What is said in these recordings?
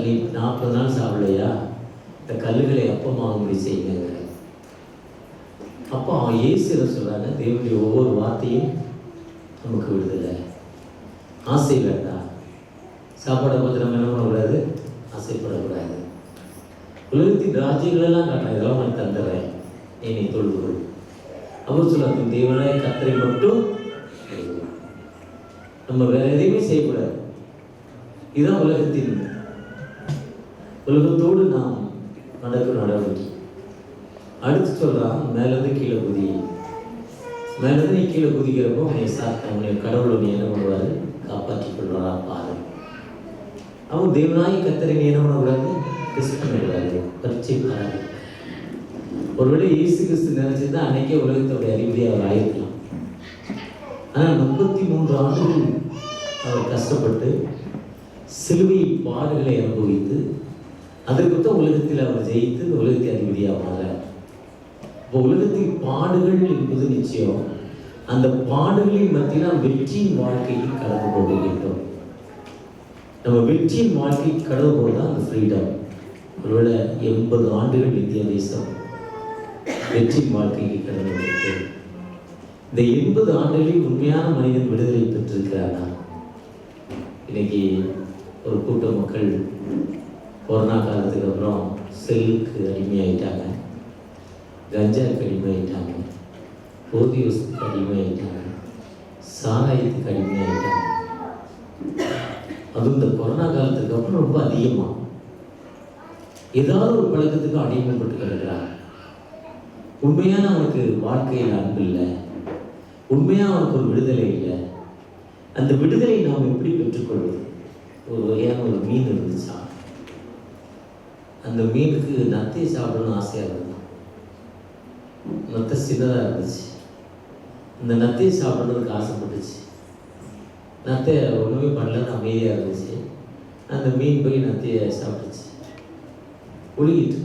நீ 40 நாள் சாப்பிடலையா, இந்த கல்லுகளை அப்பமாகும்படி செய்யுங்க. அப்போ அவன் இயேசு சொல்றாங்க, தேவனுடைய ஒவ்வொரு வார்த்தையும் நமக்கு விடுதலை. ஆசை வேண்டாம். சாப்பாடை பார்த்து நம்ம என்ன பண்ணக்கூடாது, ஆசைப்படக்கூடாது. உலகத்தின் ராஜ்யங்களெல்லாம் காட்டுறேன், இதெல்லாம் நான் தந்துடுறேன், என்னை தொழுது. அவர் சொல்ல தேவனாய கர்த்தரை மட்டும் நம்ம வேற எதையுமே செய்யக்கூடாது. இதுதான் உலகத்தோடு நாம் நடக்கும் நடவடிக்கை. அடுத்து சொல்றான், மேலேருந்து கீழே குதி. மேலேருந்து நீ கீழே குதிக்கிறப்போ உன்னை கடவுள் உன்னை என்ன பண்ணுவாரு, காப்பாற்றி கொள்வாரா பாரு. அவன் தேவனாய் கர்த்தரை நீ என்ன பண்ணக்கூடாது, டெஸ்ட் பண்ணக்கூடாது, பரீட்சை பாராது. ஒருவேளை இயேசு கிறிஸ்து நினைச்சிருந்தா அன்னைக்கே உலகத்தோடைய அறிவுரை அவர் ஆயிருக்கலாம். ஆனால் 33 ஆண்டுகள் அவர் கஷ்டப்பட்டு சிலுவை பாடுகளை அனுபவித்து அதற்குத்தான் உலகத்தில் அவர் ஜெயித்து உலகத்தை அதிபதியாவாங்க. இப்போ உலகத்தில் பாடுகள் என்பது நிச்சயம். அந்த பாடுகளின் மத்தியில் வெற்றியின் வாழ்க்கைக்கு கடந்து போகின்றோம். நம்ம வெற்றியின் வாழ்க்கை கடந்து போதுதான் அந்த ஃப்ரீடம். ஒருவேளை 80 ஆண்டுகள் இந்திய தேசம் வெற்றியின் வாழ்க்கைக்கு கடந்து போகிறது. இந்த 80 ஆண்டுகளில் உண்மையான மனிதன் விடுதலை பெற்றிருக்கிறாரா? இன்னைக்கு ஒரு கூட்ட மக்கள் கொரோனா காலத்துக்கு அப்புறம் செல்லுக்கு அடிமையாயிட்டாங்க, கஞ்சாவுக்கு அடிமையாயிட்டாங்க, போதை வசதிக்கு அடிமையாயிட்டாங்க, சாராயத்துக்கு அடிமையாயிட்டாங்க. அதுவும் இந்த கொரோனா காலத்துக்கு அப்புறம் ரொம்ப அதிகமாக ஏதாவது ஒரு பழக்கத்துக்கு அடிமைப்பட்டு கிடக்கிறாங்க. உண்மையான அவனுக்கு வாழ்க்கையில் அன்பு இல்லை, உண்மையாக அவனுக்கு ஒரு விடுதலை இல்லை. அந்த விடுதலை நாம் எப்படி பெற்றுக்கொள்வது? ஒரு வகையான ஒரு மீன் இருந்துச்சா, அந்த மீனுக்கு நத்தை சாப்பிடணும்னு ஆசையாக இருந்தது. நத்தை சின்னதாக இருந்துச்சு. இந்த நத்தையை சாப்பிட்றதுக்கு ஆசைப்பட்டுச்சு. நத்தை ஒன்றுமே பண்ணலன்னு அமைதியாக இருந்துச்சு. அந்த மீன் போய் நத்தையை சாப்பிட்டுச்சு. ஒழுகிட்டு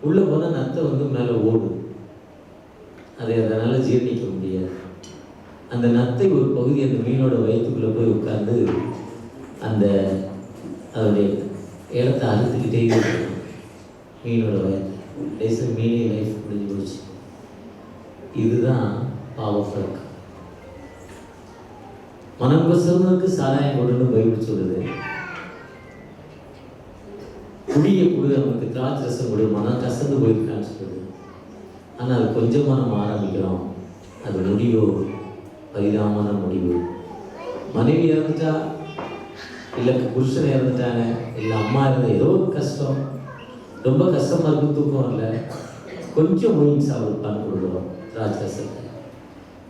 உள்ளே போனால் நத்தை மேலே ஓடும். அதை அதனால் ஜீரணிக்க முடியாது. அந்த நத்தை ஒரு பகுதி அந்த மீனோட வயிற்றுக்குள்ளே போய் உட்கார்ந்து அந்த அதோடைய இடத்தை அறுத்துக்கிட்டே இருக்கும். மீனோட வயது லேசாக மீனே லைஃப் முடிஞ்சு போச்சு. இதுதான் பாவப்பழக்கம். மனம் கசவனுக்கு சாராயம் கொடுன்னு பைபிள் சொல்லுது. குடியை கொடு, அவனுக்கு திராட்சை ரசம் கொடு, மனம் கசந்து போயிருக்கான்னு சொல்லுது. ஆனால் அது கொஞ்சமாக நம்ம ஆரம்பிக்கிறோம், அது முடிவோ பரிதாபமான முடிவு. மனைவி இறந்துட்டா, இல்லை புருஷனை இறந்துட்டாங்க, இல்லை அம்மா இருந்த ஏதோ கஷ்டம், ரொம்ப கஷ்டமாக இருக்கும், தூக்கம் இல்லை, கொஞ்சம் ஒயின் சாப்பிடுப்பான்னு கொடுக்குறோம். திராட்சை ரசத்தை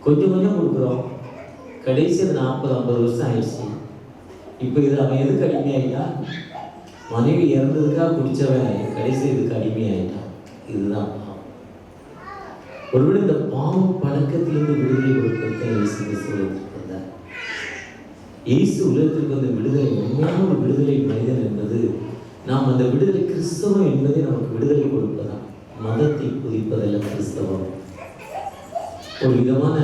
கொஞ்சம் கொஞ்சம் கொடுக்குறோம். கடைசி 40-50 வருஷம் ஆயிடுச்சு. இப்போ இது அவன் எதுக்கு அடிமையாயிட்டான்? மனைவி இறந்ததுக்காக குடித்தவன் கடைசி இதுக்கு அடிமையாயிட்டான். இதுதான் பாவம். ஒருவேளை இந்த பாவம் பழக்கத்திலிருந்து விடுதலை கொடுக்க இயேசு உலகத்திற்கு வந்தார். இயேசு உலகத்திற்கு வந்த விடுதலை, உண்மையான ஒரு விடுதலை மனிதன் என்பது, நாம் அந்த விடுதலை கிறிஸ்தவம் என்பதை நமக்கு விடுதலை கொடுப்பதான். மதத்தை புதிப்பதல்ல கிறிஸ்தவம். ஒரு விதமான,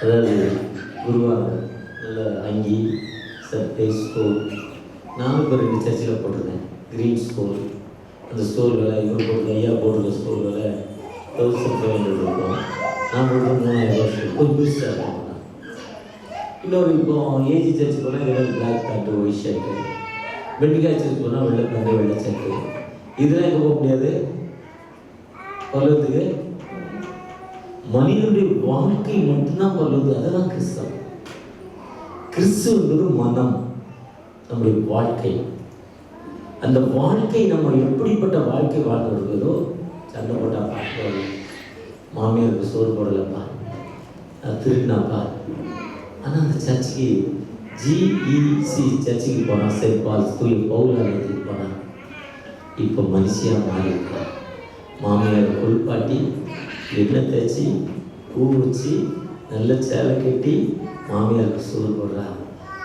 அதாவது குருவாக நல்ல அங்கி, சட்டை, ஸ்டோல். நானும் இப்போ 2 சர்ச்சில் போட்டிருந்தேன். Green stole. அந்த ஸ்டோல் விலை இவர் போட்டு ஐயா போட்டிருக்க ஸ்டோல் விலை 1500 இருக்கும். நான் போட்டு 3000 வருஷம் ஒரு பெருசாக இருக்கும். இன்னொரு இப்போ ஏஜி சர்ச்சு போனால் வெள்ளை பிளாக் பேண்ட்டு, ஒயிட் ஷர்ட்டு. பெண்டிகாய் சர்ச் போனால் வெள்ளை பேண்ட்டு, வெள்ளை ஷர்ட்டு. இதெல்லாம் எங்கே போக முடியாது பரலோகத்துக்கு. மனிதனுடைய வாழ்க்கை மட்டும்தான் பரலோகத்து. அதுதான் கிறிஸ்தவம். கிறிஸ்து என்பது மனம், நம்முடைய வாழ்க்கை. அந்த வாழ்க்கை நம்ம எப்படிப்பட்ட வாழ்க்கை வாழ்ந்து வருவதோ, சண்டை போட்டா பார்க்க, மாமியாருக்கு சோறு போடலப்பா, திருடினாப்பா. ஆனால் அந்த சர்ச்சுக்கு ஜிஇசி சர்ச்சுக்கு போனால், சென்ட் பால்ஸ் தூய பவுலாலயத்துக்கு போனால், இப்போ மனுஷியாக மாறியிருக்கா. மாமியார் கொள்பாட்டி, எண்ணெய் தேய்ச்சி, பூ வச்சு, நல்ல சேலை கட்டி மாமியாருக்கு சோறு போடுறா.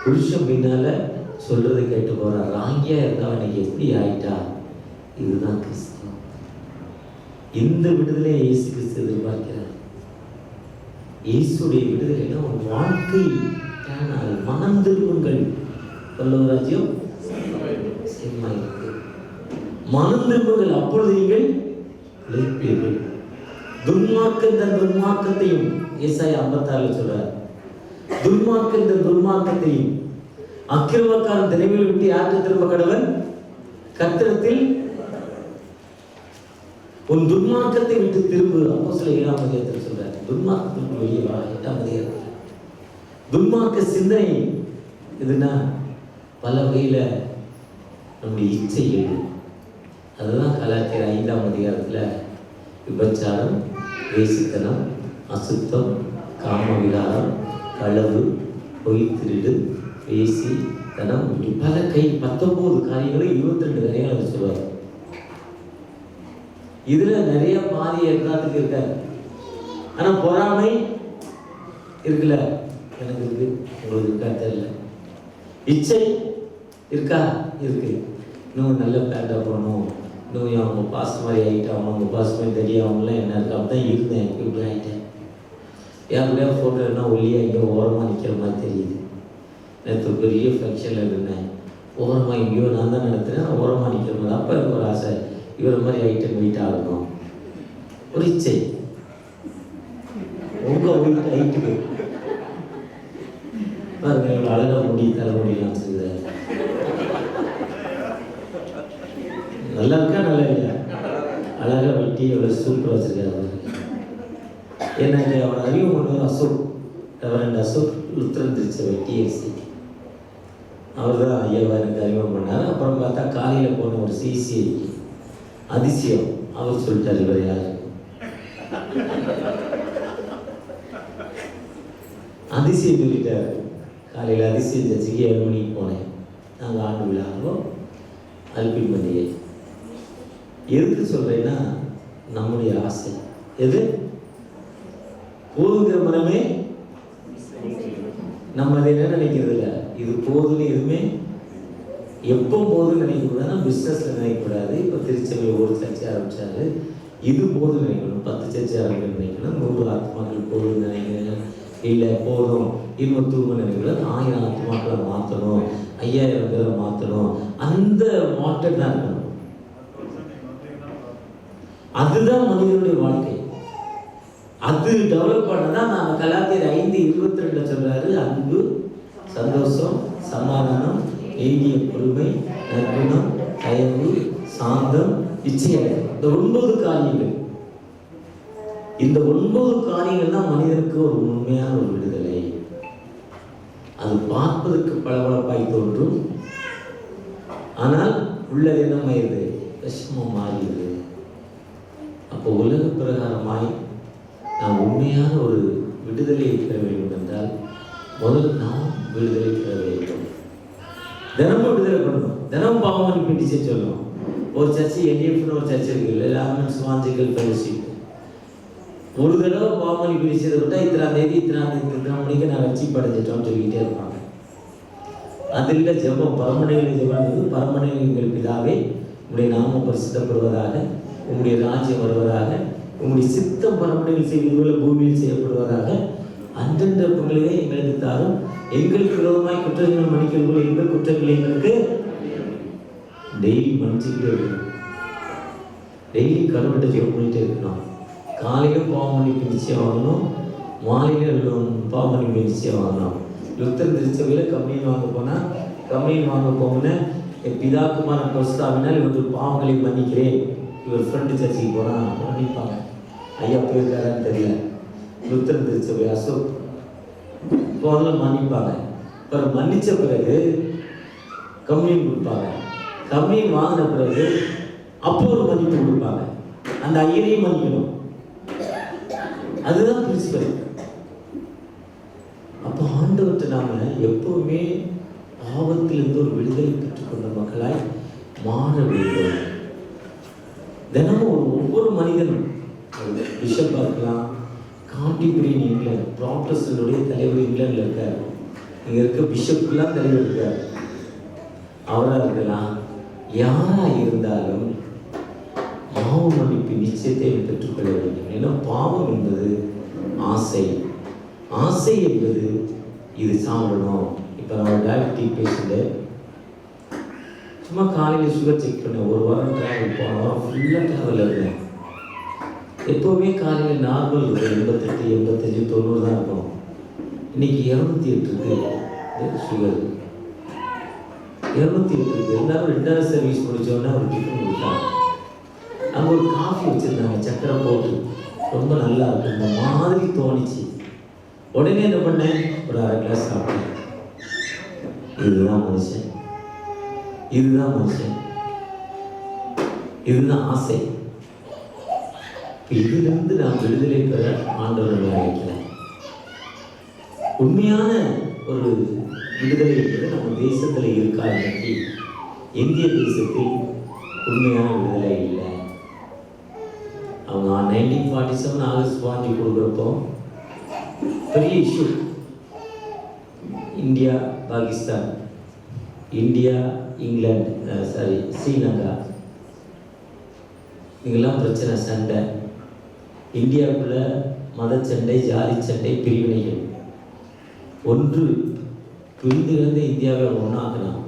புருஷன் பின்னால் சொல்கிறத கேட்டு போகிறா. ராங்கியாக இருந்தால் இன்னைக்கு எப்படி ஆயிட்டா? இதுதான் கிறிஸ்தவம். இந்த விடுதலை இயேசு கிறிஸ்து எதிர்பார்க்கிறார். இயேசுடைய விடுதலைனா ஒரு வாழ்க்கை. மனம் திரும்புங்கள், பல்லவராஜ்யம் ஆச்சரியமாக இருக்கு. மனம் திரும்புங்கள், அப்பொழுது நீங்கள் பிழைப்பீர்கள். துன்மார்க்கன் தன் துன்மார்க்கத்தையும், ஏசாயா 56 சொல்றார், துன்மார்க்கன் தன் துன்மார்க்கத்தையும் அக்கிரமக்காரன் திரைவில் விட்டு யாருக்கு திரும்ப கடவன்? கர்த்தரிடத்தில். உன் துன்மார்க்கத்தை விட்டு திரும்பு. அப்போஸ்தலர் 7ஆம் அதிகாரத்தில் சொல்றார், துன்மார்க்கத்துக்கு வெளியே வா. 8ஆம் அதிகாரத்தில் துன்மார்க்க சிந்தனை எதுனா பல வகையில நம்முடைய இச்சைகள். அதுதான் கலாச்சார 5ஆம் அதிகாரத்தில் விபச்சாரம், வேசித்தனம், அசுத்தம், காம விகாரம், களவு, பொய், திருடு, பேசி தனம், பல 19 காரியங்களை 22 காரியங்களை சொல்லுவார். இதுல நிறைய பாதி எல்லாத்துக்கு இருக்காது. ஆனா பொறாமை இருக்குல்ல, எனக்கு இருக்கு, உங்களுக்கு இருக்கா தெரியல. இச்சை இருக்கா? இருக்கு. இன்னும் நல்ல பேண்டா போகணும், இன்னும் அவங்க பாஸ் மாதிரி ஆகிட்டாகணும், அவங்க பாஸ் மாதிரி தெரியாமலாம் என்ன இருக்கு. அப்படிதான் இருந்தேன், இப்படி ஆகிட்டேன். யாருடைய ஃபோட்டோ என்ன ஒல்லியாக இங்கே ஓரமாக நிற்கிற மாதிரி தெரியுது. நேற்று பெரிய ஃபங்க்ஷனில் இருந்தேன், ஓரமாக எங்கேயோ நான் தான் நடத்துகிறேன், ஓரமாக நிற்கிற மாதிரி. அப்போ எனக்கு ஒரு ஆசை, இவர் மாதிரி ஐட்டம் வெயிட் ஆகணும். ஒரு இச்சை. உங்கள் வெயிட் ஹைட்டுக்கு பாருங்க, இவ்வளோ அழகாக முடி, தலைமுடியெல்லாம் வச்சுருக்காரு. நல்லா இருக்கா நல்லா இல்லையா? அழகாக வெட்டி எவ்வளோ சூப்பராக வச்சுருக்காரு. எனக்கு அவனை அறிவு ஒன்று அசோக், ரெவரண்ட் அசோக் லுத்ரன் திருச்சபை TFC. அவர் தான் ஐயாவா எனக்கு அறிமுகம் பண்ணார். அப்புறம் பார்த்தா காலையில் போன ஒரு CCI அதிசயம், அவர் சொல்லிட்டார் இவர் யார். அதிசயம் சொல்லிட்டார். காலையில் அதிசயம் சர்ச்சுக்கு 7 மணிக்கு போனேன். நாங்கள் ஆண்டு விழாங்களோ அல்பின் பண்டிகை. எதுக்கு சொல்கிறேன்னா, நம்முடைய ஆசை எது? போதுங்கிற மனமே. நம்ம அதை என்ன நினைக்கிறது இல்லை, இது போதுன்னு எதுவுமே எப்போ போதுன்னு நினைக்கக்கூடாதுன்னா, பிஸ்னஸில் நினைக்கக்கூடாது. இப்போ திருச்சபையில் ஒரு சர்ச்சை ஆரம்பித்தாரு, இது போதுன்னு நினைக்கணும். 10 சர்ச்சை ஆரம்பிக்கணும்னு நினைக்கணும். 100 ஆத்மாக்கள் போதுன்னு நினைக்கிறேன். இல்லை போதும் 200 நினைக்கிறது. 1000 ஆத்மாக்களை மாற்றணும், 5000 பேரை மாற்றணும். அந்த மாற்றம் தான் இருக்கணும். அதுதான் மனிதனுடைய வாழ்க்கை. அது டெவலப் பண்ணதான் நான் கலாத்தியர் 5:22 சொல்றாரு, அன்பு, சந்தோஷம், சமாதானம், நீடிய பொறுமை, நற்குணம், தயவு, சாந்தம், இச்சையடக்கம். இந்த 9 காரியங்கள். இந்த 9 காரியங்கள் தான் மனிதனுக்கு ஒரு உண்மையான ஒரு விடுதலை. அது பார்ப்பதற்கு பளபளப்பாய் தோன்றும், ஆனால் உள்ளது என்னமாயிருது? விஷமம் மாறிடுது. அப்போ உலக பிரகாரமாய் நாம் உண்மையான ஒரு விடுதலையை பெற வேண்டும் என்றால் முதல் நாம் விடுதலை பெற வேண்டும். தினமும் விடுதலை பண்ணணும். தினமும் பாவமணி பிடிச்சு சொல்லணும். ஒரு சர்ச்சை NDFன்னு ஒரு சர்ச்சை இருக்குல்ல, லாமன்ஸ் வாஞ்சிக்கல் ஃபெலோஷிப். ஒரு தடவை பாவமணி பிடிச்சதை விட்டால் இத்தனாம் தேதி இத்தனை மணிக்கு நான் வச்சு படைஞ்சிட்டோம்னு சொல்லிக்கிட்டே இருப்பாங்க. அதில் ஜெபம், பரமனைகளின் ஜெபம், பரமனைகளின் பிதாவே உங்களுடைய நாமம் பரிசுத்தப்படுவதாக, உங்களுடைய ராஜ்யம் வருவதாக, உங்களுடைய சித்தம் பரமனைகள் செய்வதுபோல பூமியில் செய்யப்படுவதாக, அன்றென்ற பொருளையே எங்களுக்கு தாரும், எங்களுக்கு விரோதமாய் குற்றங்கள் மன்னிக்கிறது போல எங்கள் குற்றங்களை எங்களுக்கு டெய்லி மன்னிச்சுக்கிட்டே இருக்கணும். டெய்லி கடவுள்கிட்ட ஜெபம் பண்ணிட்டே இருக்கணும். காலையில் பாவமன்னிப்பு நிச்சயம் வாங்கணும், மாலையில் பாவமன்னிப்பு நிச்சயம் வாங்கணும். லுத்தர் திருச்சபையில் கம்யூனியன் வாங்க போனால், கம்யூனியன் வாங்க போகணுன்னு என் பிதாக்குமான பிரஸ்தாவினால் இவர்கள் பாவங்களை மன்னிக்கிறேன். இவர் ஃப்ரெண்டு சர்ச்சைக்கு போனால் மன்னிப்பாங்க. ஐயா போயிருக்காரான்னு தெரியல. லுத்தர் திருச்சபை அசோக் போதில் மன்னிப்பாங்க. அப்புறம் மன்னித்த பிறகு கம்யூனியன் கொடுப்பாங்க. கம்யூனியன் வாங்கின பிறகு அப்போ ஒரு மன்னிப்பு கொடுப்பாங்க. அந்த ஐயரையும் மன்னிக்கணும். அதுதான் பிரின்சிபல். அப்போ ஆண்டவர்கிட்ட நாம எப்பவுமே பாவத்திலிருந்து ஒரு விடுதலை பெற்றுக்கொண்ட மக்களாய் மாற வேண்டும். தினமும் ஒவ்வொரு மனிதனும், பிஷப்பாக இருக்கலாம், காண்டிபிரியன் இங்கிலாந்து ப்ராட்டஸ்டன்டுடைய தலைவர் இங்கிலாண்டில் இருக்கார். இங்கே இருக்க பிஷப்புக்கெல்லாம் தலைவர் இருக்கார். அவராக இருக்கலாம், யாராக இருந்தாலும் பாவ மன்னிப்பு நிச்சயத்தை பெற்றுக்கொள்ள வேண்டும். ஏன்னா பாவம் என்பது ஆசை, ஆசை என்பது இது சாப்பிடணும். இப்போ நம்ம டயபெட்டிக் பேஷண்ட்டு சும்மா காலையில் சுகர் செக் பண்ணேன். ஒரு வாரம் ட்ராவல், போன வாரம் ஃபுல்லாக ட்ராவல் இருந்தேன். எப்போவுமே காலையில் நார்மல் இருக்கும், 88, 85, 90 தான் இருக்கும். இன்னைக்கு 208 இருக்குது சுகர். 208 இருக்குது. இருந்தாலும் 2வது சர்வீஸ் முடித்தோடனே ஒரு டிஃபன் கொடுத்தாங்க. அங்கே ஒரு காஃபி வச்சுருந்தாங்க, சக்கரை போட்டு, ரொம்ப நல்லா இருக்கும். இந்த மாதிரி தோணிச்சு. உடனே என்ன பண்ணேன், ஒரு 1/2 கிளாஸ் சாப்பிட்டேன். இதுதான் மனுஷன், இதுதான் மனுஷன், இதுதான் ஆசை. இதிலிருந்து நான் விடுதலை பெற ஆண்டவர்களை அழைக்கிறேன். உண்மையான ஒரு விடுதலை என்பது நம்ம தேசத்தில் இருக்கா? இன்னைக்கு இந்திய தேசத்தில் உண்மையான விடுதலை இல்லை. அவங்க 1947 ஆகஸ்ட் 5 கொடுக்குறப்போ பெரிய issue. India Pakistan, India England, Sri Lanka, இதெல்லாம் பிரச்சனை, சண்டை. இந்தியாவுக்குள்ள மத சண்டை, ஜாதி சண்டை, பிரிவினைகள். ஒன்று பிரிந்து கிடந்த இந்தியாவை ஒன்றாக்கலாம்.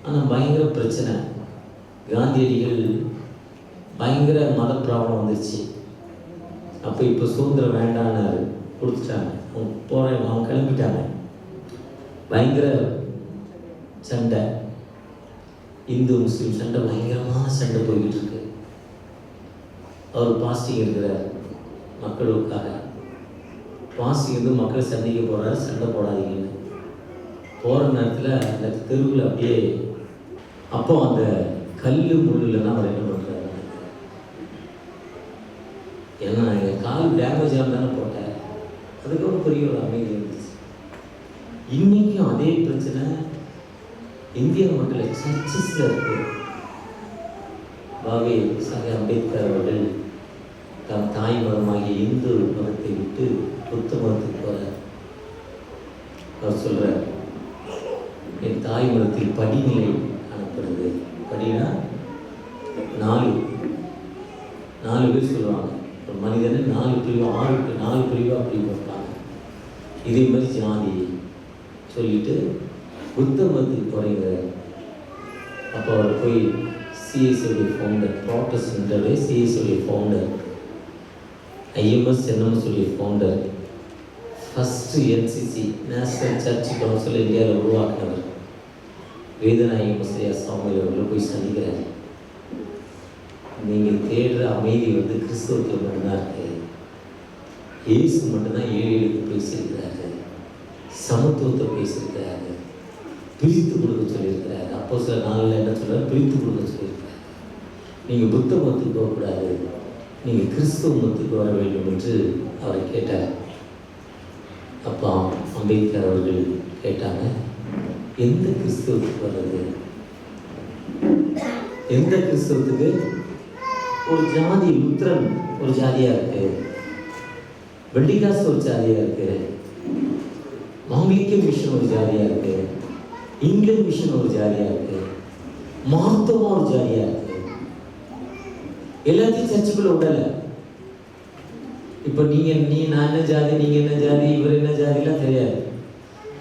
ஆனால் பயங்கர பிரச்சனை. காந்தியடிகள் பயங்கர மத பிராபலம் வந்துருச்சு. அப்போ இப்போ சுதந்திரம் வேண்டான்னு கொடுத்துட்டாங்க. அவங்க கிளம்பிட்டாங்க. பயங்கர சண்டை, இந்து முஸ்லீம் சண்டை, பயங்கரமான சண்டை போய்கிட்டு இருக்கு. அவர் பாஸ்டிங் இருக்கிறார் மக்களுக்காக. பாஸ்டிங் இருந்து மக்கள் சண்டைக்கு போகிறாரு, சண்டை போடாதீங்கன்னு. போகிற நேரத்தில் அந்த தெருவில் அப்படியே அப்போ அந்த கல் முள்ளுலாம் அவர் என்ன பண்ணுறாரு, ஏன்னா எங்கள் கால் டேமேஜ் ஆகும் தானே போட்டேன். அதுக்கப்புறம் பெரிய ஒரு அமைதி இருந்துச்சு. இன்றைக்கும் அதே பிரச்சனை இந்திய மக்கள் சர்ச்சஸில் இருக்கு. பாபே சாஹேப் அம்பேத்கர் அவர்கள் தம் தாய் மதமாகிய இந்து மதத்தை விட்டு புத்த மதத்துக்கு போகிறார். அவர் சொல்கிறார், என் தாய் மதத்தில் படிநிலை காணப்படுது. படினா 4 பேர் சொல்லுவாங்க. ஒரு மனிதனை 4 பிரிவு, 4 பிரிவாக பிரிப்பாங்க. இதே மாதிரி ஜாதி சொல்லிட்டு புத்த மதத்துக்கு போகிறீங்க. அப்போ அவர் போய் சிஎஸ்ஓடைய ஃபவுண்டர், ப்ராட்டஸ்டன்ட் சிஎஸ்ஓடைய ஃபவுண்டர், ஐஎம்எஸ் என்எம்எஸ்ஓடைய founder, first NCC national church council இந்தியாவில் உருவாக்கினவர் வேதநாயகி மஸ்ரியா சாமி அவர்களை போய் சந்திக்கிறார். நீங்கள் தேடுற அமைதி வந்து கிறிஸ்தவத்தில் மட்டும்தான் இருக்கு. இயேசு மட்டும்தான் ஏழைகளுக்கு பேசியிருக்கிறாரு, சமத்துவத்தை பேசியிருக்கிறாரு, பிரித்து கொடுக்க சொல்லியிருக்கிறாரு. அப்போ சில நாளில் என்ன சொல்கிறார், பிரித்து கொடுக்க சொல்லியிருக்கிறார். நீங்கள் புத்த மதத்துக்கு போகக்கூடாது, நீங்கள் கிறிஸ்துவ மதத்துக்கு வர வேண்டும் என்று அவரை கேட்டார். அப்போ அம்பேத்கர் அவர்கள் கேட்டாங்க, எந்த கிறிஸ்தவத்துக்கு வர்றது, எந்த கிறிஸ்தவத்துக்கு? ஒரு ஜாதி லுத்ரன் ஒரு ஜாதியாக இருக்கு, பெண்டிகாஸ் ஒரு ஜாதியாக இருக்கு, ஆங்கிலிக்கன் மிஷன் ஒரு ஜாதியாக இருக்கு, இங்கிலாந்து மிஷன் ஒரு ஜாதியாக இருக்கு, மார்த்தமா ஒரு ஜாதியாக இருக்கு. எல்லாத்தையும் சர்ச்சுக்குள்ள விடல. இப்போ நான் என்ன ஜாதி, நீங்கள் என்ன ஜாதி, இவர் என்ன ஜாதிலாம் தெரியாது.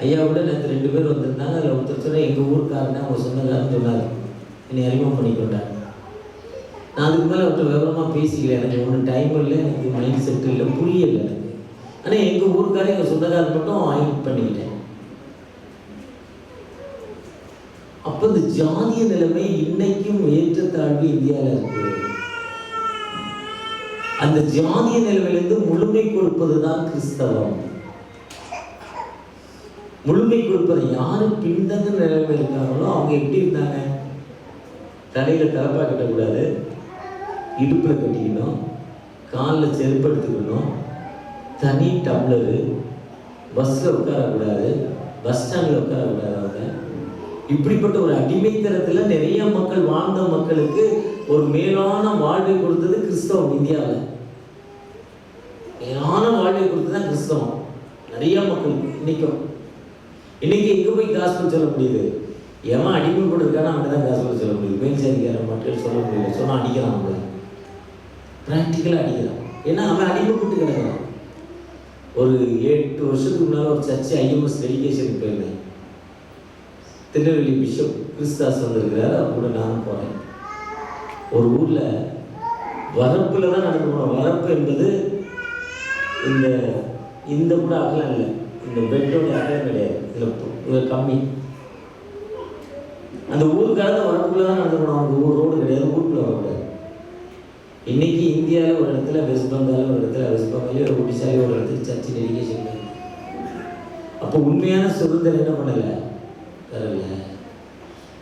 ஐயா கூட நேற்று 2 பேர் வந்திருந்தாங்க. அதில் ஒருத்தர் சொன்னால் எங்கள் ஊருக்காரனா அவங்க சொந்தக்காரன்னு சொன்னார். என்னை அறிமுகம் பண்ணிக்கொண்டார். நான் அதுக்கு மேலே அவர்கிட்ட விவரமாக பேசிக்கல. எனக்கு ஒன்றும் டைம் இல்லை, எனக்கு மைண்ட் செட் இல்லை, புரியலை எனக்கு. ஆனால் எங்கள் ஊருக்காரன் எங்கள் சொந்தக்காரன் மட்டும் ஆய்வு பண்ணிக்கிட்டேன். அப்போ இந்த ஜாதிய நிலைமை இன்னைக்கும் ஏற்றத்தாழ்வு இந்தியாவில் இருக்கு. அந்த ஜாதிய நிலைமையிலிருந்து முழுமை கொடுப்பது தான் கிறிஸ்தவம். முழுமை கொடுப்பது யாரு பின்தங்க நிலைமை இருக்காங்களோ அவங்க எப்படி இருந்தாங்க? தலையில தலப்பா கட்டக்கூடாது, இடுப்புல கட்டிக்கணும், காலில் செருப்பு எடுத்துக்கணும், தனி டம்ளரு, பஸ்ல உட்காரக்கூடாது, பஸ் ஸ்டாண்டில் உட்காரக்கூடாது. அவங்க இப்படிப்பட்ட ஒரு அடிமைத்தனத்தில் நிறைய மக்கள் வாழ்ந்த மக்களுக்கு ஒரு மேலான வாழ்வை கொடுத்தது கிறிஸ்தவம். இந்தியாவில் மேலான வாழ்வை கொடுத்ததுதான் கிறிஸ்தவம். நிறைய மக்கள் இன்னைக்கு எங்க போய் காஸ்பல் சொல்ல முடியுது? எவன் அடிமைப்படுறதுக்கான அவங்க தான் காஸ்பல் சொல்ல முடியுது. மேல்சாதிக்கார மக்கள் சொல்ல முடியல. சொன்னா அடிக்கிறான், அவங்க பிராக்டிக்கலாக அடிக்கிறான். ஏன்னா அவன் அடிமைப்பட்டு கிடக்கிறான். ஒரு 8 வருஷத்துக்கு முன்னால் ஒரு சர்ச்சு ஐஎம்எஸ் டெலிகேஷனுக்கு போயிருந்தேன். திருநெல்வேலி பிஷப் கிறிஸ்தாஸ் வந்திருக்கிறார், அவர் கூட நானும் போகிறேன். ஒரு ஊரில் வரப்பில் தான் நடந்து போனோம். வரப்பு என்பது இந்த இந்த கூட அகலம் இல்லை, இந்த பெட்டோட அகலம் கிடையாது, இதில் கம்மி. அந்த ஊருக்காக வரப்புக்குள்ள தான் நடந்து போனோம். அவங்க ஊர் ரோடு கிடையாது, ஊருக்குள்ள வரக்கூடாது. இன்னைக்கு இந்தியாவில் ஒரு இடத்துல, வெஸ்ட் பெங்காலில் ஒரு இடத்துல, வெஸ்ட் பெங்காலில் ஒரு ஒடிசாவில் ஒரு இடத்துல சர்ச்சு டெடிகேஷன் பண்ணி. அப்போ உண்மையான சுதந்திரம் என்ன பண்ணலை, தரல.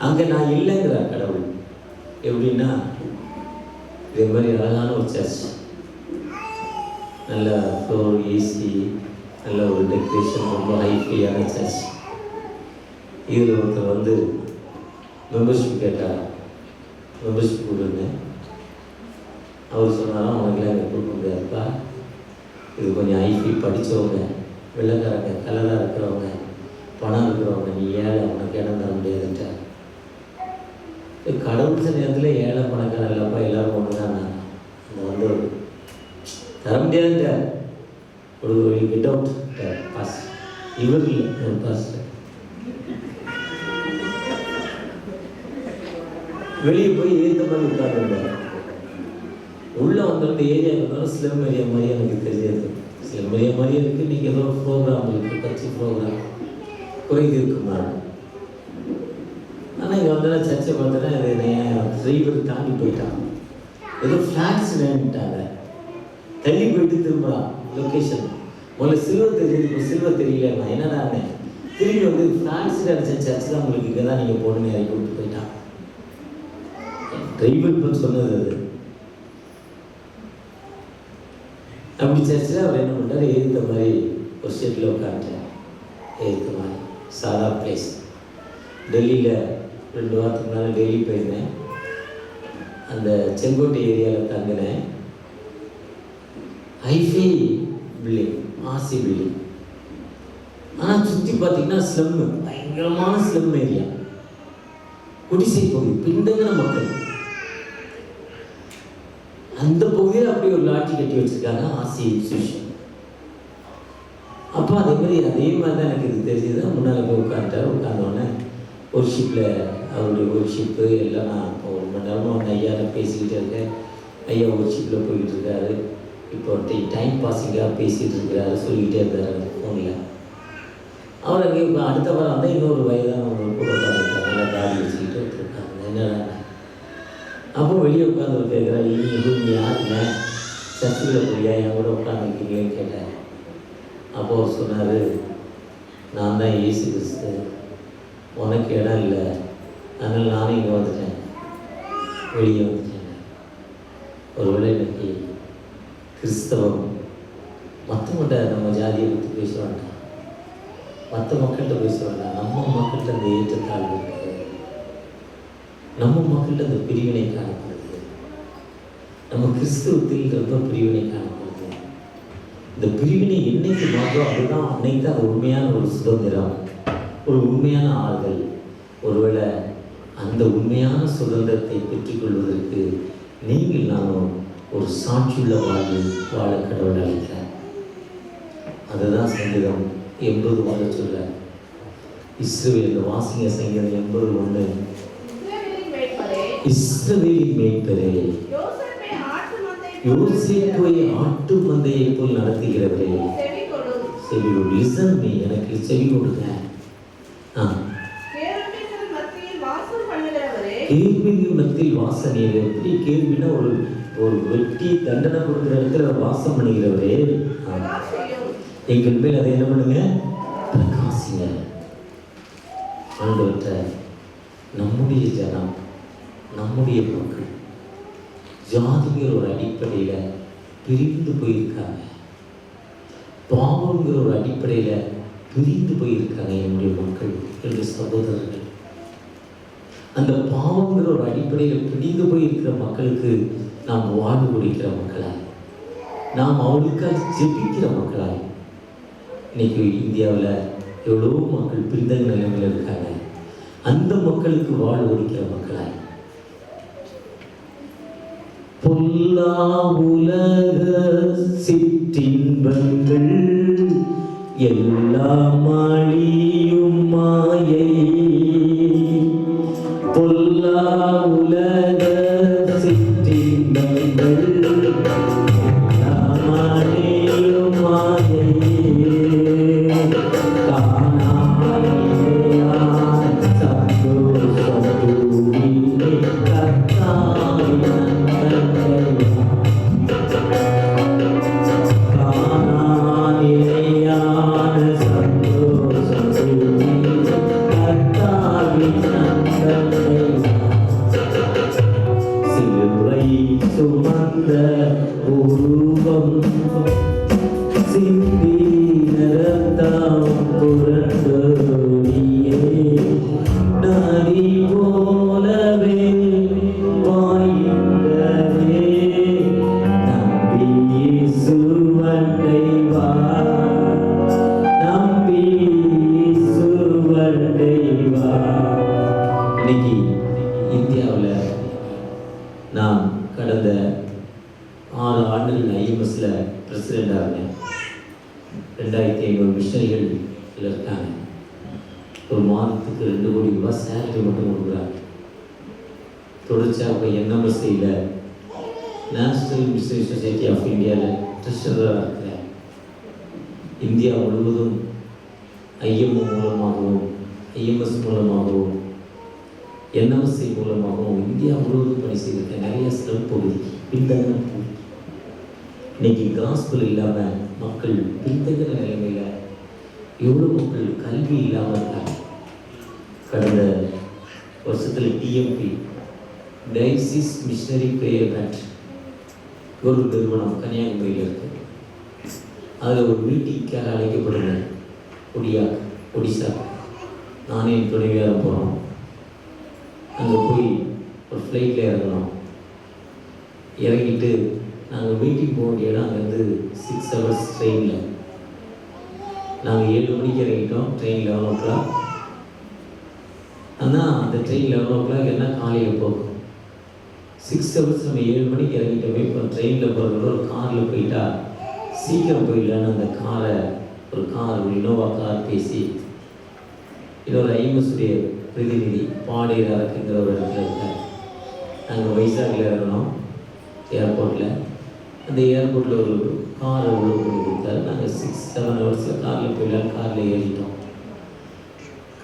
அங்கே நான் இல்லைங்கிறார் கடவுள். எப்படின்னா, இதே மாதிரி அழகான ஒரு சர்ச், நல்ல ஃப்ளோர், ஏசி, நல்ல ஒரு டெக்கரேஷன், ரொம்ப ஹைஃபையான சர்ச். இதில் ஒருத்தர் வந்து மெம்பர்ஷிப் கேட்டார். மெம்பர்ஷிப் கொடுங்க. அவர் சொன்னாலும் அவனுக்குலாம் எனக்கு கொடுக்க முடியாதுப்பா, இது கொஞ்சம் ஹைஃபை, படித்தவங்க, வெள்ளைக்காரங்க, கலராக இருக்கிறவங்க, பணம் இருக்கிறவங்க, நீ ஏழை, அவனுக்கு இடம் தர முடியாதுன்ட்டார். கடவுள் சில நேரத்தில் ஏழை பணக்காரன் இல்லைப்பா, எல்லோரும் ஒன்று தான். அந்த வந்து தர முடியாதுன்ட்டார். ஒரு கெட் அவுட் பாஸ். இவர் இல்லை, ஒரு பாஸ். வெளியே போய் ஏற்ற மாதிரி உட்கார்ந்துருந்தார். உள்ளே வந்திருந்த ஏரியா இருந்தாலும் ஸ்லம் ஏரியா மாதிரி எனக்கு தெரியாது. ஸ்லம் ஏரியா மாதிரி இருக்குது. இன்றைக்கி ஏதோ ஒரு ப்ரோக்ராம் இருக்குது, கட்சி ப்ரோக்ராம் குறைந்து இருக்குமா. ஆனால் இங்கே வந்தோன்னா சர்ச்சை பார்த்தோன்னா இது டிரைவர் தாண்டி போயிட்டான். ஏதோ ஃப்ளாட்ஸ் வேணுட்டாங்க, தள்ளி போயிட்டு திரும்பலாம் லொக்கேஷன். முதல்ல சில்வர் தெரியுது, இப்போ சில்வர் தெரியல. நான் என்னடா திரும்பி வந்து ஃப்ளாட்ஸில் அடித்த சர்ச் தான் உங்களுக்கு இங்கே தான் நீங்கள் போடணும் இறக்கி விட்டு போயிட்டான். டிரைவர் இப்போ சொன்னது அது. அப்படி சர்ச்சில் அவர் என்ன பண்ணுறாரு, ஏற்ற மாதிரி ஒரு ஷெட்டில் உட்காந்துட்டார். ஏற்ற மாதிரி சாதா பிளேஸ். டெல்லியில் 2 வாரத்துக்கு முன்னால் டெல்லி போயிருந்தேன். அந்த செங்கோட்டை ஏரியாவில் தங்கினேன். Hi fi building, RC building. ஆனால் சுற்றி பார்த்தீங்கன்னா ஸ்லம்மு, பயங்கரமான ஸ்லம் ஏரியா, குடிசை பகுதி, பிண்டங்கின மக்கள். அந்த பகுதியில் அப்படி ஒரு லாட்ஜி கட்டி வச்சுருக்காங்க, ஆர்சி இன்ஸ்டியூஷன். அப்போ அதே மாதிரி தான் எனக்கு இது தெரிஞ்சது. முன்னால் போய் உட்காந்துட்டார். உட்காந்தோடனே ஒரு ஷிப்பில் அவருடைய ஒரு ஷிப்பு எல்லாம் நான் இப்போ 1 மணி நேரமாக ஒன்று ஐயா பேசிக்கிட்டே இருக்கேன். ஐயா ஒரு ஷிப்பில் போய்கிட்டு இருக்காரு. இப்போ டைம் பாஸிங்காக பேசிகிட்டு இருக்கிறாரு, சொல்லிக்கிட்டே இருந்தார் அந்த ஃபோனில். அவர் அங்கே இப்போ அடுத்த வாரம் வந்தால் இன்னொரு வயதான அவங்க கூட உட்காந்துருக்காங்க, நல்லா தாடி வச்சுக்கிட்டு இருக்காங்க. என்னடா அப்போ வெளியே உட்காந்து கேட்குறேன், நீ யாருங்க, சர்ச்சுக்குள்ள போய்யா என் கூட உட்காந்துருக்கீங்கன்னு கேட்டேன். அப்போ அவர் சொன்னார், நான் தான் இயேசு கிறிஸ்து, உனக்கு இடம் இல்லை, அதனால் நானும் இங்கே வந்துட்டேன், வெளியே வந்துட்டேன். ஒருவேளை இன்னைக்கு கிறிஸ்தவம் மற்றவங்கள்ட்ட நம்ம ஜாதியை பற்றி பேச வேண்டாம், மற்ற மக்கள்கிட்ட பேச வேண்டாம். நம்ம மக்கள்கிட்ட அந்த ஏற்றத்தாழ்வு இருக்குது, நம்ம மக்கள்கிட்ட அந்த பிரிவினை காணப்படுது, நம்ம கிறிஸ்தவத்தில் ரொம்ப பிரிவினை காணப்படுது. இந்த பிரிவினை என்னைக்கு மாற்றோ அதுதான் அன்னைக்கு தான் அது உண்மையான ஒரு சுதந்திரம், ஒரு உண்மையான ஆறுதல். ஒருவேளை அந்த உண்மையான சுதந்திரத்தை பெற்றுக்கொள்வதற்கு நீங்கள் நானும் ஒரு சாட்சியுள்ள வாழ்வு வாழ கடவுள் அழைக்கிறார். அதுதான் சங்கீதம் 80 வாழ சொல்ல. இஸ்ரவேல் வாசிங்க சங்கீதம் 80:1. இஸ்ரவேலின் மேய்ப்பரே, யோசேப்பை ஆட்டு மந்தையை போல் நடத்துகிறவரே, செவி கொடு. லிசன் மீ, எனக்கு செவி கொடுங்க. கேள்வியின் மத்தியில் வாசனை. எப்படி கேள்வினா ஒரு வெட்டி தண்டனை கொடுக்குற இடத்துல வாசம் பண்ணுகிறவரே, எங்கள் மேல் அதை என்ன பண்ணுங்க, பிரகாசிங்க. ஆண்டவற்ற நம்முடைய ஜனம், நம்முடைய மக்கள் ஜாதிங்கிற ஒரு அடிப்படையில் பிரிந்து போயிருக்காங்க, பாவங்கிற ஒரு அடிப்படையில் பிரிந்து போயிருக்காங்க என்னுடைய மக்கள், என்னுடைய சகோதரர்கள். அந்த பாவங்கிற ஒரு அடிப்படையில் பிடிந்து போயிருக்கிற மக்களுக்கு நாம் வாழ்வு கொடுக்கிற மக்களாய், நாம் அவர்களுக்காக ஜெபிக்கிற மக்களாய். இன்னைக்கு இந்தியாவில் எவ்வளோ மக்கள் பிரிந்த நிலைமையில் இருக்காங்க, அந்த மக்களுக்கு வாழ்வு கொடுக்கிற மக்களாய். பொல்லா உலக சிற்றின்பங்கள் எல்லாம் அழியும் மாயை, சுமந்த உருவம் சிந்தி நிறத்தாம் புரண்டோடியே நதி போலவே வாய்ந்ததே நம்பி சுவண்டை வா நம்பி சுவண்டை வா. இன்னைக்கு இந்தியாவில் நான் கடந்த 6 ஆண்டுகள் ஐஎம்எஸ்ல பிரசிடெண்டாக இருந்தேன். 2500 மிஷனரிகள் இதில் இருக்காங்க. ஒரு மாதத்துக்கு 2 கோடி ரூபாய் சேலரி மட்டும் கொடுக்குறாங்க. தொடர்ச்சியாக இப்போ என்எம்எஸ்சியில் நேஷனல் மிஷனரி சொசைட்டி ஆஃப் இந்தியாவில் ட்ரெஷரராக இருக்கிறேன். இந்தியா முழுவதும் ஐஎம்ஓ மூலமாகவும் ஐஎம்எஸ் மூலமாகவும் என்எம்எஸ்சி மூலமாகவும் இந்தியா முழுவதும் பணி செய்திருக்கேன். நிறைய ஸ்லம் பகுதி பின்தங்கின பகுதி. இன்னைக்கு காஸ்பிள் இல்லாமல் மக்கள் பின்தங்கின நிலைமையில் எவ்வளோ மக்கள் கல்வி இல்லாமல் இருக்காங்க. கடந்த வருஷத்தில் டிஎம்பி டைசிஸ் மிஷனரி ப்ரேயர் பேண்ட் ஒரு நிறுவனம் கன்னியாகுமரியில் இருக்குது. அதில் ஒரு மீட்டிங்காக அழைக்கப்படுறேன். ஒடிசா நானே என் துணைவியாரம் போகிறோம். அங்கே போய் ஒரு ஃப்ளைட்டில் இறங்கணும். இறங்கிட்டு நாங்கள் மீட்டிங் போக வேண்டிய இடம் அங்கேருந்து 6 hours ட்ரெயினில். நாங்கள் 7 மணிக்கு இறங்கிட்டோம். Train 11 o'clock. ஆனால் அந்த ட்ரெயின் 11 o'clock என்ன காலையில் போகும். 6 hours நம்ம 7 மணிக்கு இறங்கிட்டோமே. இப்போ ட்ரெயினில் போகிறதோட ஒரு காரில் போயிட்டா சீக்கிரம் போயிடலான்னு அந்த காரை ஒரு இனோவா கார் பேசி இன்னொரு ஐஎம்எஸ்டைய பிரதிநிதி பாடியர் அரக்குங்கிற ஒரு இடத்துல இருக்கார். நாங்கள் வைசாகில் இறங்கணும் ஏர்போர்ட்டில். அந்த ஏர்போர்ட்டில் ஒரு காரை ஒழுங்கு பண்ணி கொடுத்தாரு. நாங்கள் 6-7 hours காரில் போயிடலாம். காரில் ஏறிட்டோம்.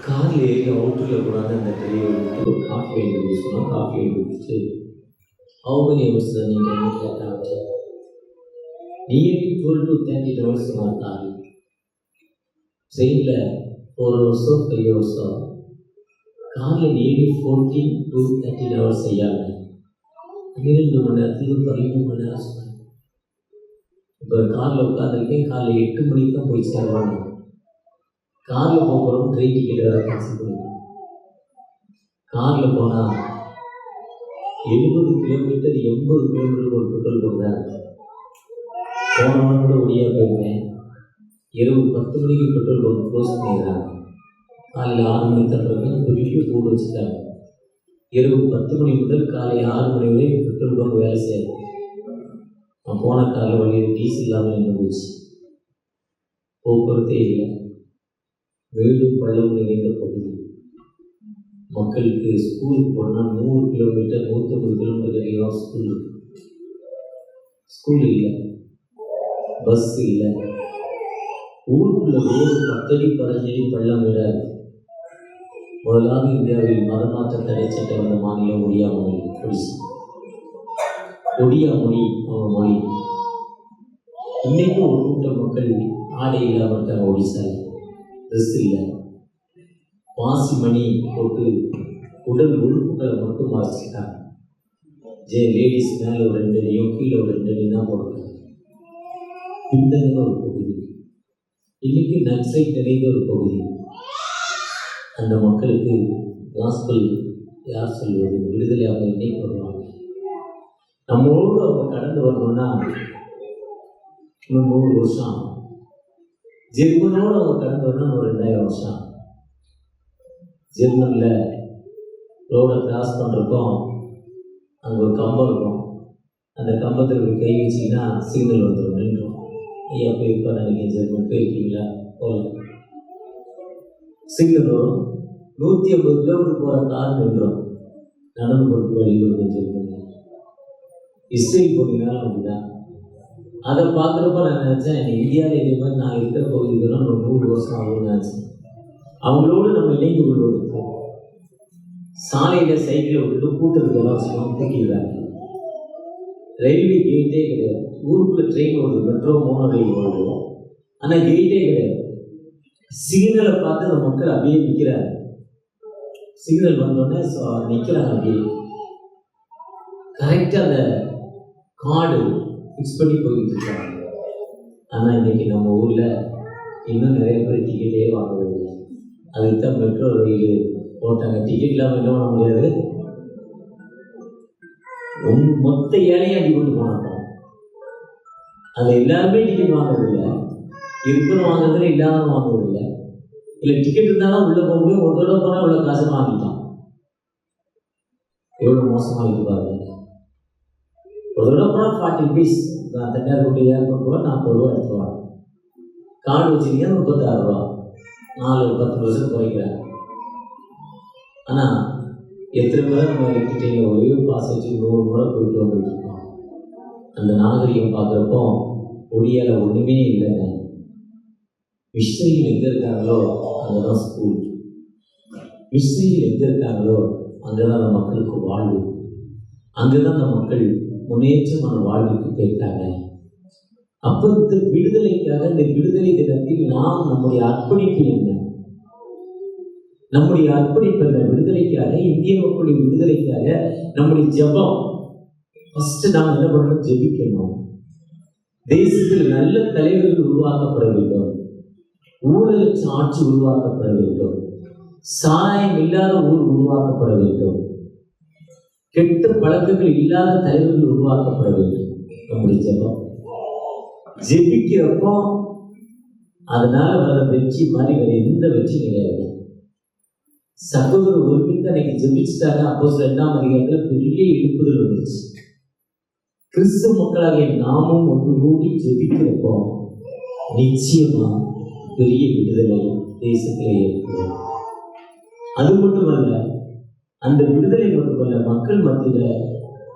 காரில் ஏறி அவுட்டரில் கூடாது அந்த டிரைவர் ஒரு காஃபி வாங்கி கொடுத்து சொன்னோம். காஃபி வாங்கி கொடுத்துட்டு அவங்க யோசிச்சு நீங்கள் என்ன கேட்டாங்க. நியர்லி 12 to 13 hours நான் காரில் ட்ரெயினில் 4 hours 5 hours காரில் நியர்லி 14 to 13 hours செய்யாங்க. 12 மணி நேரத்துக்கு 13 மணி நேரம் சொன்னாங்க. இப்போ காரில் உட்காந்துருக்கேன். காலையில் 8 மணிக்கு தான் போய் சேருவாங்க. காரில் போகிறோம். ட்ரெயின் டிக்கெட் வேறு கேன்சல் பண்ணிடுவோம். காரில் போனால் 70 கிலோமீட்டர் 80 கிலோமீட்டருக்கு ஒரு பெட்ரோல் போட்டாங்க. போனவங்க கூட ஒடியாக போயிருந்தேன். இரவு 10 மணிக்கு பெட்ரோல் பங்க் க்ளோஸ் பண்ணிடுறாங்க. காலையில் 6 மணி தட்டுறதுக்கு பெரிய போர்டு வச்சுட்டாங்க. இரவு 10 மணி முதல் காலை 6 மணி வரை பெட்ரோல் பங்க் வேலை செய்யாது. நான் போன காலையில் வழியில் டீசல் இல்லாமல் நின்று போச்சு. போக்குவரத்தே இல்லை. மேலும் பள்ளம் நிறைந்த பகுதி. மக்களுக்கு ஸ்கூலுக்கு போனால் 100 கிலோமீட்டர் 150 கிலோமீட்டர் எல்லாம் ஸ்கூல் இருக்கு. ஸ்கூல் இல்லை, பஸ் இல்லை. ஊருக்குள்ள ரோடு 10 அடி 15 அடி பள்ளம் விடாது. முதலாவது இந்தியாவில் மதமாற்ற தடை சட்டம் வந்த மாநிலம் ஒடியா மாநிலம். ஒடியா மொழி அவங்க மொழி. இன்னைக்கும் ஒரு கூட்ட மக்கள் ஆடை இல்லாமல் இருக்காங்க. ஒடிசாவில் ட்ரெஸ் இல்லை. வாசி மணி போட்டு உடல் உறுப்புகளை மட்டும் மறைச்சிட்டாங்க. லேடிஸ் மேலே ஒரு 2 அடியும் கீழே ஒரு 2 அடி தான் போட்டுருக்காங்க. பின்தங்கின ஒரு பகுதி. இன்னைக்கு நக்சைட் நிறைந்த ஒரு பகுதி. அந்த மக்களுக்கு காஸ்பல் யார் சொல்வது? விடுதலை அவங்க இன்னைக்கு வருவாங்க. நம்மளோடு அவங்க கடந்து வரணும்னா இன்னும் 100 வருஷம் ஆகும். ஜெர்மனோடு அவங்க கடந்து வரணும்னா ஒரு 2000 வருஷம். ஜெர்மனில் ரோடை கிராஸ் பண்ணுறப்போ அங்கே ஒரு கம்பம் இருக்கும். அந்த கம்பத்தில் ஒரு கை வச்சிங்கன்னா சிக்னல் வந்துடும், நின்றோம். ஐயா போயிருப்பா நினைக்கிறேன். ஜெர்மன் போயிருக்கீங்களா? போகல. சிக்னல் வரும். 150 கிலோமீட்டர் போகிற கார் நின்றோம். நடந்து போகிறதுக்கு வழி வருது. ஜெர்மனில் இஸ்ரேல் போனீங்கன்னா அப்படிதான். அதை பார்க்குறப்ப நான் நினச்சேன், இந்தியாவில் இதே மாதிரி நான் இருக்கிற பகுதிகள்லாம் ஒரு 100 வருஷம் ஆகும்னு நினச்சேன். அவங்களோடு நம்ம இணைந்து கொள்வதற்கு சாலையில் சைக்கிளை விட்டுட்டு கூட்டத்துக்கு எல்லாம் வச்சுக்கணும் தூக்கிடுறாங்க. ரயில்வே கேட்டே கிடையாது. ஊருக்குள்ள ட்ரெயின் வருது, மெட்ரோ மோனோ ரயில் வருது, ஆனால் கேட்டே கிடையாது. சிக்னலை பார்த்து அந்த மக்கள் அப்படியே நிற்கிறாங்க. சிக்னல் வந்தோடனே நிற்கிறாங்க அப்படியே. கரெக்டாக அந்த கார்டு ஃபிக்ஸ் பண்ணி போயிட்டு இருக்காங்க. ஆனால் இன்னைக்கு நம்ம ஊரில் இன்னும் நிறைய பேர் டிக்கெட்டே வாங்குறதில்லை. அதுக்கு தான் மெட்ரோ ரயில் போட்டாங்க. டிக்கெட் இல்லாமல் என்ன பண்ண முடியாது. மொத்த ஏழையும் அடி கொண்டு போனாங்க. அது எல்லாருமே டிக்கெட் வாங்குறதில்லை, இருக்கிறவங்க வாங்குறதில்லை, இல்லாதவங்க வாங்குறதில்லை. இல்லை டிக்கெட் இருந்தாலும் உள்ளே போக முடியும். ஒரு தடவை போனால் இவ்வளோ காசு வாங்கிட்டான். எவ்வளோ மோசமாக இருப்பாங்க. ஒரு தடவை போனால் 40 rupees. நான் தனியார்பட்டி ஏர்போர்ட் போக 40 ரூபா எடுத்துருவாங்க. கார்டு வச்சுருக்கீங்க 36 ரூபா. 10% குறைக்கிறேன். ஆனால் எத்தனை முறை நம்ம எலக்ட்ரிக் ஒரே பாஸ் வச்சு 100 முறை போயிட்டு வந்துட்டு இருக்கோம். அந்த நாகரிகம் பார்க்குறப்போ ஒடியால் ஒன்றுமே இல்லைங்க. மிஸ்ரிகள் எங்கே இருக்காங்களோ அங்கே தான் ஸ்கூல். மிஸ்ரிகள் எங்கே இருக்காங்களோ அங்கே தான் அந்த மக்களுக்கு வாழ்வு. அங்கே தான் அந்த மக்கள் முன்னேற்றமான வாழ்வுக்கு போயிருக்காங்க. அப்போ இந்த விடுதலைக்காக, இந்த விடுதலை தினத்தில் நாம் நம்முடைய அர்ப்பணிப்பு என்ன? நம்முடைய அர்ப்பணிப்பு என்ன? விடுதலைக்காக, இந்திய மக்களின் விடுதலைக்காக நம்முடைய ஜெபம். ஃபர்ஸ்ட் நாம் என்ன பண்ணணும்? ஜெபிக்கணும். தேசத்தில் நல்ல தலைவர்கள் உருவாக்கப்பட வேண்டும். ஊழலற்ற ஆட்சி உருவாக்கப்பட வேண்டும். சாராயம் இல்லாத ஊர் உருவாக்கப்பட வேண்டும். கெட்ட பழக்கங்கள் இல்லாத தலைவர்கள் உருவாக்கப்பட வேண்டும். நம்முடைய ஜெபம். ஜெபிக்கிறப்போ அதனால வர வெற்றி மாதிரி வேற எந்த வெற்றி கிடையாது. சகோதரர் ஒருமித்த அன்னைக்கு ஜெபிச்சுட்டாங்க. அப்போஸ்தலர் 2ஆம் அதிகாரத்தில் பெரிய எழுப்புதல் வந்துச்சு. கிறிஸ்துவ மக்களாகிய நாமும் ஒன்று கூடி ஜெபிக்கிறப்போ நிச்சயமா பெரிய விடுதலை தேசத்திலே ஏற்படும். அது மட்டுமல்ல, அந்த விடுதலை மட்டுமல்ல, மக்கள் மத்தியில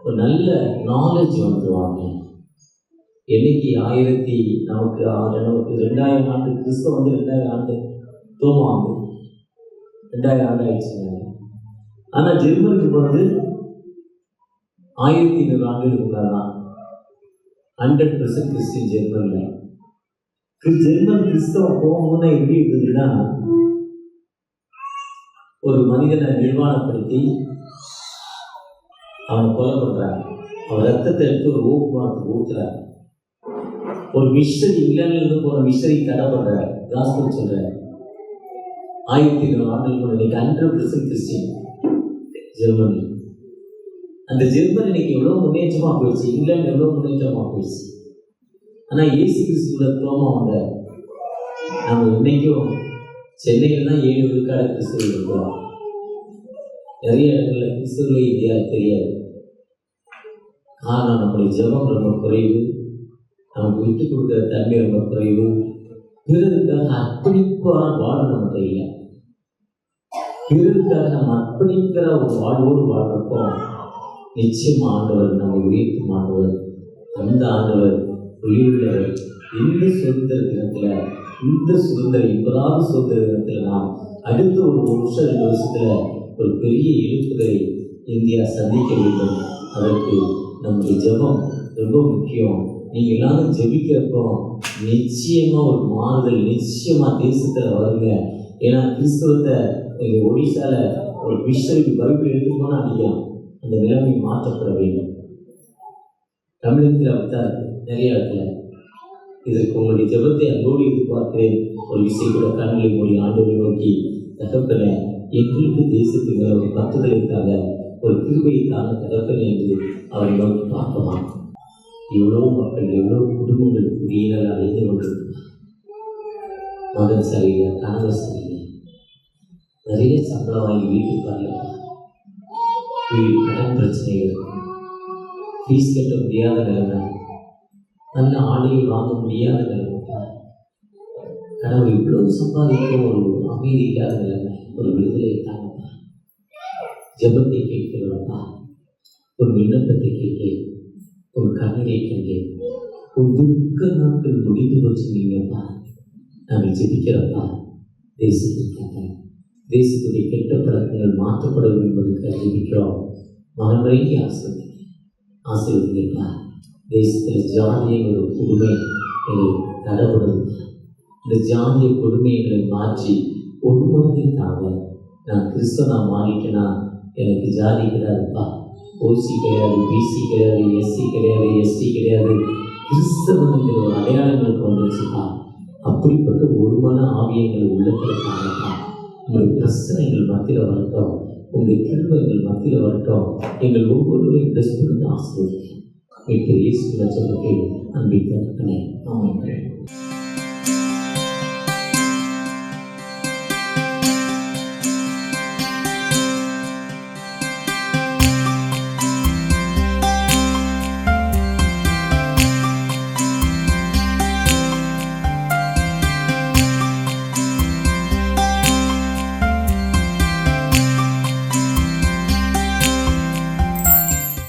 ஒரு நல்ல நாலேஜ் வந்துடுவாங்க. என்னைக்கு நமக்கு 2000 ஆண்டு கிறிஸ்தவ வந்து 2000 ஆண்டு தோமா ஆண்டு 2000 ஆண்டு ஆயிடுச்சுங்க. ஆனால் ஜெர்மனுக்கு போனது 1200 ஆண்டுகளுக்கு முன்னால்தான். 100% கிறிஸ்டின் ஜெர்மன்ல. ஜெர்மன் கிறிஸ்தவம் போகும்போது எப்படி இருந்ததுன்னா, ஒரு மனிதனை நிர்வாணப்படுத்தி அவனை கொலை பண்றாங்க. அவன் ரத்தத்தை எடுத்து ஒரு ஓப்புமானத்துக்கு ஊத்துறாரு. ஒரு மிஷனரி, இங்கிலாந்துல போன மிஷனரி தடை பண்றாரு, காஸ்பல் சொல்றாரு. 1200 ஆண்டுகள் இன்னைக்கு 100% கிறிஸ்டின் ஜெர்மனி. அந்த ஜெர்மனி இன்னைக்கு எவ்வளவு முன்னேற்றமா போயிடுச்சு, இங்கிலாந்து எவ்வளவு முன்னேற்றமா போயிடுச்சு. ஆனா இயேசு கிறிஸ்துவோட தோமா வந்த நம்ம இன்னைக்கும் சென்னையில தான் 7 விழுக்காடு கிறிஸ்தவர்கள் இருக்கிறோம். நிறைய இடங்கள்ல கிறிஸ்தவர்களே இந்தியாவில் தெரியாது. காரணம் நம்முடைய ஜெபம் ரொம்ப குறைவு, நமக்கு விட்டு கொடுக்குற தன்மை ரொம்ப குறைவு, பிறருக்காக அர்ப்பணிப்பான வாழ்வு நம்மகிட்ட இல்லை. பிறருக்காக நம்ம அர்ப்பணிக்கிற ஒரு வாழ்வோடு வாழ்றப்போ நிச்சயமா ஆண்டவர் நம்மை உயர்த்தும் ஆண்டவர். அந்த ஆண்டவர் உயிருள்ளவர். இந்த சுதந்திர தினத்துல, இந்த சுதந்திர 80வது சுதந்திர தினத்துல நாம் அடுத்த ஒரு 1 வருஷம் 2 வருஷத்துல ஒரு பெரிய எழுப்புதலை இந்தியா சந்திக்க வேண்டும். அதற்கு நம்முடைய ஜெபம் ரொம்ப முக்கியம். நீங்க எல்லாரும் ஜெபிக்கிறப்போ நிச்சயமா ஒரு மாறுதல் நிச்சயமா தேசத்துல வருங்க. ஏன்னா கிறிஸ்தவத்தை ஒடிசால ஒரு மிஷனரி பைபிள் எடுத்துக்கோன்னு அடிக்கலாம். அந்த நிலைமை மாற்றப்பட வேண்டும். தமிழகத்தில் அப்படித்தான் இருக்கு நிறைய இடத்துல. இதற்கு உங்களுடைய ஜெபத்தை அன்போடு எதிர்பார்க்கிறேன். ஒரு விஷயம் கூட கண்களை மூடி ஆண்டவரை நோக்கி, தகப்பனே எங்களுக்கு தேசத்துக்கு ஒரு பத்துதலைக்காக ஒரு கிருபைக்கான தகப்பனே என்று அவரை நோக்கி பார்க்கலாம். எவ்வளோ மக்கள், எவ்வளோ குடும்பங்கள் குடியினால் அழிந்து கொண்டிருக்கிறார். மகன் சரியில்லை, கணவர் சரியில்லை, நிறைய சம்பளம் வாங்கி வீட்டுக்கு வரல, வீடு கடன் பிரச்சனைகள், ஃபீஸ் கட்ட முடியாத நிலைமை, நல்ல ஆடைகள் வாங்க முடியாத நிலைமை, கணவர் இவ்வளவு சம்பாதிக்கும் ஒரு அமைதி இல்லாத நிலைமை, ஒரு விடுதலை தாங்கப்பா. ஜெபத்தை கேட்கிறோம்ப்பா, ஒரு விண்ணப்பத்தை கேட்கிறேன், ஒரு கண்ணீரை கேட்கிறேன். உன் துக்க நாட்கள் முடிந்து வச்சுருந்தீங்கப்பா. நாங்கள் ஜெபிக்கிறப்பா, தேசத்துக்காக, தேசத்துடைய கெட்ட பழக்கங்கள் மாற்றப்படும் என்பதற்கு ஜெபிக்கிறோம். மனமுறைக்கு ஆசீர்வதிங்கப்பா. தேசத்தில் ஜாதியங்களோட கொடுமை எங்களுக்கு தடப்படுதுப்பா. இந்த ஜாதிய கொடுமைகளை மாற்றி ஒரு மனதிற்காக நான் கிறிஸ்தவனா மாறிட்டேன்னா எனக்கு ஜாதி கிடையாதுப்பா, ஓசி கிடையாது, பிசி கிடையாது, எஸ்சி கிடையாது, எஸ்டி கிடையாது, கிறிஸ்தவனுங்கிற ஒரு அடையாளங்களுக்கு வந்துருச்சுப்பா. அப்படிப்பட்ட ஒரு மன ஆவியங்கள் உள்ளத்திற்காகப்பா. உங்களுடைய பிரச்சனைகள் மத்தியில் வரட்டும், உங்களுடைய கிருபைகள் மத்தியில் வரட்டும். எங்கள் ஒவ்வொருவரையும் பிரச்சனை ஆசீர்வதிக்க இயேசு லட்சத்தை அன்பிக்க ஆமென்.